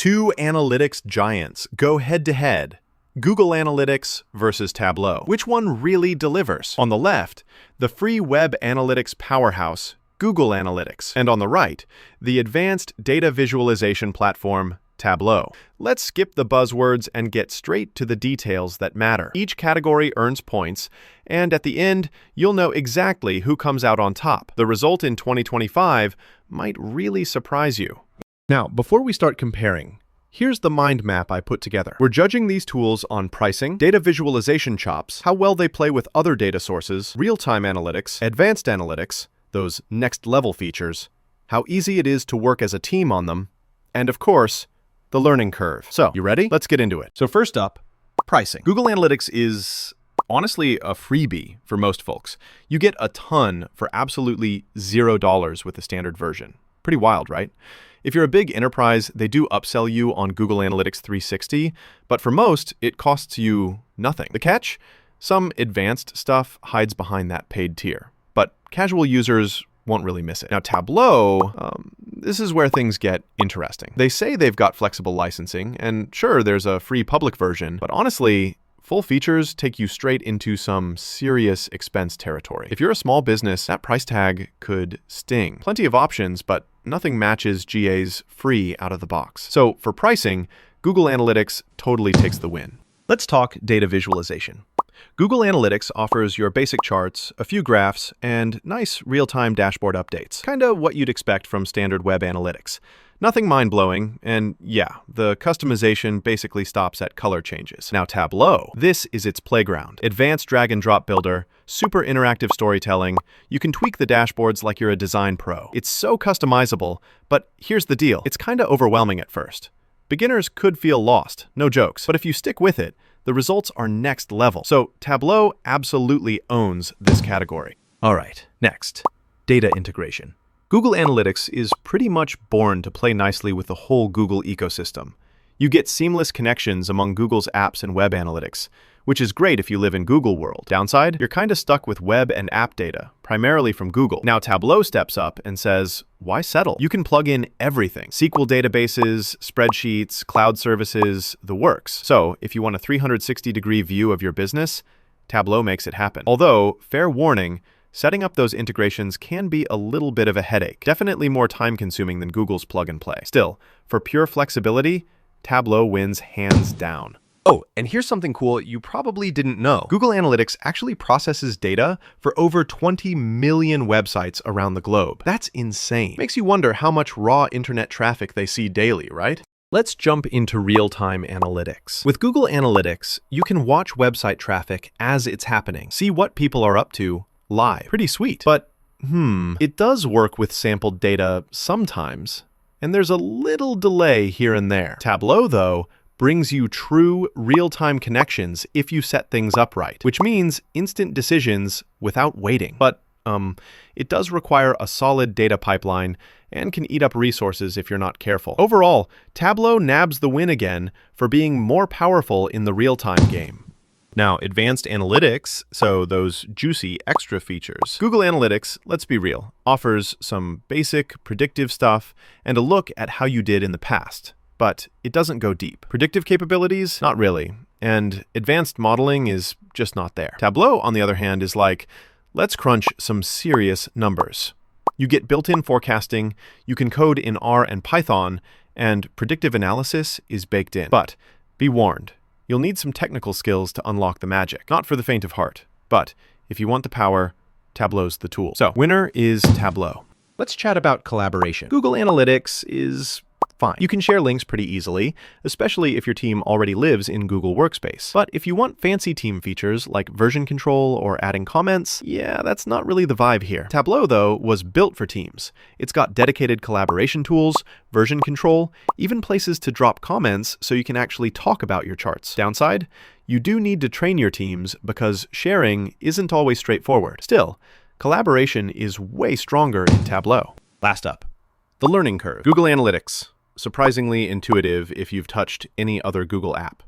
Two analytics giants go head-to-head. Google Analytics versus Tableau. Which one really delivers? On the left, the free web analytics powerhouse, Google Analytics. And on the right, the advanced data visualization platform, Tableau. Let's skip the buzzwords and get straight to the details that matter. Each category earns points, and at the end, you'll know exactly who comes out on top. The result in 2025 might really surprise you. Now, before we start comparing, here's the mind map I put together. We're judging these tools on pricing, data visualization chops, how well they play with other data sources, real-time analytics, advanced analytics, those next-level features, how easy it is to work as a team on them, and of course, the learning curve. So, you ready? Let's get into it. So first up, pricing. Google Analytics is honestly a freebie for most folks. You get a ton for absolutely $0 with the standard version. Pretty wild, right? If you're a big enterprise, they do upsell you on Google Analytics 360, but for most, it costs you nothing. The catch? Some advanced stuff hides behind that paid tier, but casual users won't really miss it. Now, Tableau, this is where things get interesting. They say they've got flexible licensing, and sure, there's a free public version, but honestly, full features take you straight into some serious expense territory. If you're a small business, that price tag could sting. Plenty of options, but nothing matches GA's free out of the box. So for pricing, Google Analytics totally takes the win. Let's talk data visualization. Google Analytics offers your basic charts, a few graphs, and nice real-time dashboard updates. Kinda what you'd expect from standard web analytics. Nothing mind-blowing, and yeah, the customization basically stops at color changes. Now Tableau, this is its playground. Advanced drag-and-drop builder, super interactive storytelling, you can tweak the dashboards like you're a design pro. It's so customizable, but here's the deal, it's kinda overwhelming at first. Beginners could feel lost, no jokes, but if you stick with it, the results are next level. So Tableau absolutely owns this category. All right, next, data integration. Google Analytics is pretty much born to play nicely with the whole Google ecosystem. You get seamless connections among Google's apps and web analytics, which is great if you live in Google world. Downside, you're kind of stuck with web and app data, primarily from Google. Now Tableau steps up and says, why settle? You can plug in everything. SQL databases, spreadsheets, cloud services, the works. So if you want a 360-degree view of your business, Tableau makes it happen. Although, fair warning, setting up those integrations can be a little bit of a headache. Definitely more time-consuming than Google's plug and play. Still, for pure flexibility, Tableau wins hands down. Oh, and here's something cool you probably didn't know. Google Analytics actually processes data for over 20 million websites around the globe. That's insane. Makes you wonder how much raw internet traffic they see daily, right? Let's jump into real-time analytics. With Google Analytics, you can watch website traffic as it's happening, see what people are up to live. Pretty sweet. But, it does work with sampled data sometimes, and there's a little delay here and there. Tableau, though, brings you true real-time connections if you set things up right, which means instant decisions without waiting. But it does require a solid data pipeline and can eat up resources if you're not careful. Overall, Tableau nabs the win again for being more powerful in the real-time game. Now, advanced analytics, so those juicy extra features. Google Analytics, let's be real, offers some basic predictive stuff and a look at how you did in the past. But it doesn't go deep. Predictive capabilities? Not really. And advanced modeling is just not there. Tableau, on the other hand, is like, let's crunch some serious numbers. You get built-in forecasting, you can code in R and Python, and predictive analysis is baked in. But be warned, you'll need some technical skills to unlock the magic. Not for the faint of heart, but if you want the power, Tableau's the tool. So, winner is Tableau. Let's chat about collaboration. Google Analytics is fine. You can share links pretty easily, especially if your team already lives in Google Workspace. But if you want fancy team features like version control or adding comments, yeah, that's not really the vibe here. Tableau, though, was built for teams. It's got dedicated collaboration tools, version control, even places to drop comments so you can actually talk about your charts. Downside, you do need to train your teams because sharing isn't always straightforward. Still, collaboration is way stronger in Tableau. Last up, the learning curve. Google Analytics. Surprisingly intuitive if you've touched any other Google app.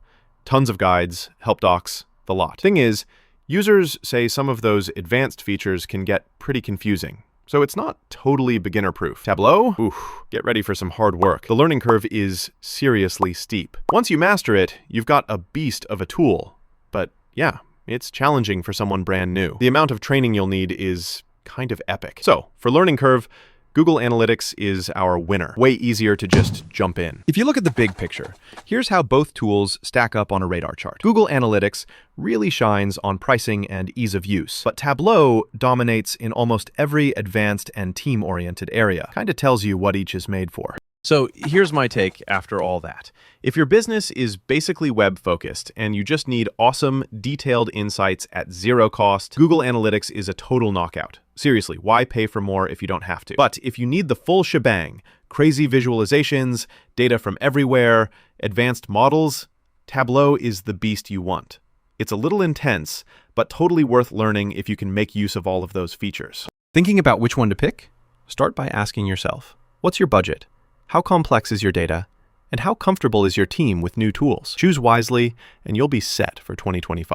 Tons of guides, help docs, the lot. Thing is, users say some of those advanced features can get pretty confusing. so it's not totally beginner-proof. Tableau? Oof, get ready for some hard work. The learning curve is seriously steep. Once you master it, you've got a beast of a tool. But yeah, it's challenging for someone brand new. The amount of training you'll need is kind of epic. So, for learning curve, Google Analytics is our winner. Way easier to just jump in. If you look at the big picture, here's how both tools stack up on a radar chart. Google Analytics really shines on pricing and ease of use, but Tableau dominates in almost every advanced and team-oriented area. Kind of tells you what each is made for. So here's my take after all that. If your business is basically web-focused and you just need awesome, detailed insights at zero cost, Google Analytics is a total knockout. Seriously, why pay for more if you don't have to? But if you need the full shebang, crazy visualizations, data from everywhere, advanced models, Tableau is the beast you want. It's a little intense, but totally worth learning if you can make use of all of those features. Thinking about which one to pick? Start by asking yourself, what's your budget? How complex is your data? And how comfortable is your team with new tools? Choose wisely, and you'll be set for 2025.